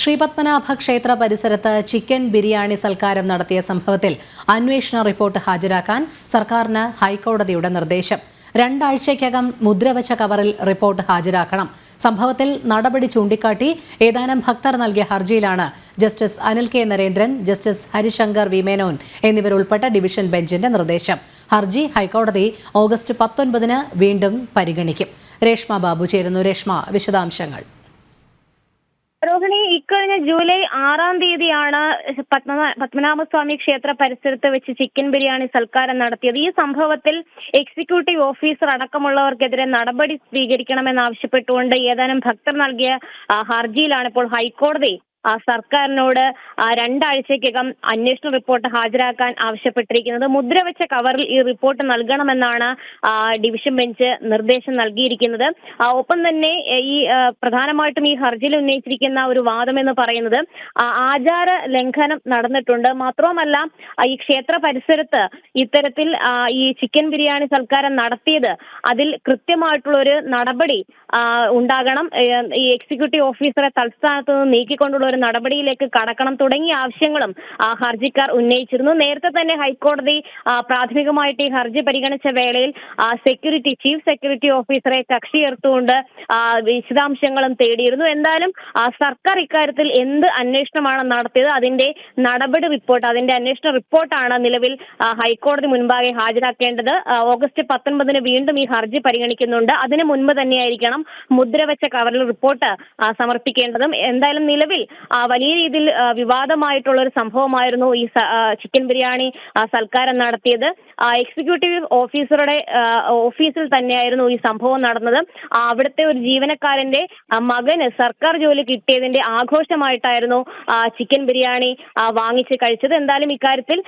ശ്രീപത്മനാഭ ക്ഷേത്ര പരിസരത്ത് ചിക്കൻ ബിരിയാണി സൽക്കാരം നടത്തിയ സംഭവത്തിൽ അന്വേഷണ റിപ്പോർട്ട് ഹാജരാക്കാൻ സർക്കാരിന് ഹൈക്കോടതിയുടെ നിർദ്ദേശം. 2 ആഴ്ചയ്ക്കകം മുദ്രവച്ച കവറിൽ റിപ്പോർട്ട് ഹാജരാക്കണം. സംഭവത്തിൽ നടപടി ചൂണ്ടിക്കാട്ടി ഏതാനും ഭക്തർ നൽകിയ ഹർജിയിലാണ് justice Anil K Narendran, justice Harishankar V Menon എന്നിവരുൾപ്പെട്ട ഡിവിഷൻ ബെഞ്ചിന്റെ നിർദ്ദേശം. ഹർജി ഹൈക്കോടതി ഓഗസ്റ്റ് 19 വീണ്ടും പരിഗണിക്കും. രേഷ്മ ബാബു ചേരുന്നു. രേഷ്മ, വിശദാംശങ്ങൾ. രോഹിണി, ഇക്കഴിഞ്ഞ ജൂലൈ 6-ാം തീയതിയാണ് പത്മനാഭസ്വാമി ക്ഷേത്ര പരിസരത്ത് വെച്ച് ചിക്കൻ ബിരിയാണി സൽക്കാരം നടത്തിയത്. ഈ സംഭവത്തിൽ എക്സിക്യൂട്ടീവ് ഓഫീസർ അടക്കമുള്ളവർക്കെതിരെ നടപടി സ്വീകരിക്കണമെന്നാവശ്യപ്പെട്ടുകൊണ്ട് ഏതാനും ഭക്തർ നൽകിയ ഹർജിയിലാണ് ഇപ്പോൾ ഹൈക്കോടതി സർക്കാരിനോട് 2 ആഴ്ചയ്ക്കകം അന്വേഷണ റിപ്പോർട്ട് ഹാജരാക്കാൻ ആവശ്യപ്പെട്ടിരിക്കുന്നത്. മുദ്രവെച്ച കവറിൽ ഈ റിപ്പോർട്ട് നൽകണമെന്നാണ് ഡിവിഷൻ ബെഞ്ച് നിർദ്ദേശം നൽകിയിരിക്കുന്നത്. ഒപ്പം തന്നെ ഈ പ്രധാനമായിട്ടും ഈ ഹർജിയിൽ ഉന്നയിച്ചിരിക്കുന്ന ഒരു വാദം എന്ന് പറയുന്നത് ആചാര ലംഘനം നടന്നിട്ടുണ്ട്. മാത്രവുമല്ല, ഈ ക്ഷേത്ര പരിസരത്ത് ഇത്തരത്തിൽ ഈ ചിക്കൻ ബിരിയാണി സൽക്കാരം നടത്തിയത് അതിൽ കൃത്യമായിട്ടുള്ള ഒരു നടപടി ഉണ്ടാകണം. ഈ എക്സിക്യൂട്ടീവ് ഓഫീസറെ തൽസ്ഥാനത്ത് നിന്ന് നീക്കിക്കൊണ്ടുള്ള നടപടിയിലേക്ക് കടക്കണം തുടങ്ങിയ ആവശ്യങ്ങളും ഹർജിക്കാർ ഉന്നയിച്ചിരുന്നു. നേരത്തെ തന്നെ ഹൈക്കോടതി പ്രാഥമികമായിട്ട് ഈ ഹർജി പരിഗണിച്ച വേളയിൽ ചീഫ് സെക്യൂരിറ്റി ഓഫീസറെ കക്ഷി ചേർത്തുകൊണ്ട് വിശദാംശങ്ങളും തേടിയിരുന്നു. എന്തായാലും സർക്കാർ ഇക്കാര്യത്തിൽ എന്ത് അന്വേഷണമാണ് നടത്തിയത്, അതിന്റെ നടപടി റിപ്പോർട്ട്, അതിന്റെ അന്വേഷണ റിപ്പോർട്ടാണ് നിലവിൽ ഹൈക്കോടതി മുൻപാകെ ഹാജരാക്കേണ്ടത്. ഓഗസ്റ്റ് 19 വീണ്ടും ഈ ഹർജി പരിഗണിക്കുന്നുണ്ട്. അതിനു മുൻപ് തന്നെയായിരിക്കണം മുദ്രവെച്ച കവറിൽ റിപ്പോർട്ട് സമർപ്പിക്കേണ്ടതും. എന്തായാലും നിലവിൽ വലിയ രീതിയിൽ വിവാദമായിട്ടുള്ള ഒരു സംഭവമായിരുന്നു ഈ ചിക്കൻ ബിരിയാണി സൽക്കാരം നടത്തിയത്. എക്സിക്യൂട്ടീവ് ഓഫീസറുടെ ഓഫീസിൽ തന്നെയായിരുന്നു ഈ സംഭവം നടന്നത്. അവിടുത്തെ ഒരു ജീവനക്കാരന്റെ മകന് സർക്കാർ ജോലി കിട്ടിയതിന്റെ ആഘോഷമായിട്ടായിരുന്നു ചിക്കൻ ബിരിയാണി വാങ്ങിച്ച് കഴിച്ചത്. എന്തായാലും ഇക്കാര്യത്തിൽ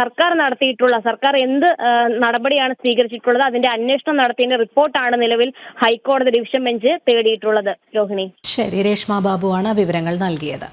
സർക്കാർ എന്ത് നടപടിയാണ് സ്വീകരിച്ചിട്ടുള്ളത്, അതിന്റെ അന്വേഷണം നടത്തിയതിന്റെ റിപ്പോർട്ടാണ് നിലവിൽ ഹൈക്കോടതി ഡിവിഷൻ ബെഞ്ച് തേടിയിട്ടുള്ളത്. രോഹിണി, ശരി. രേഷ്മ ബാബുവാണ് വിവരങ്ങൾ നൽകിയത്.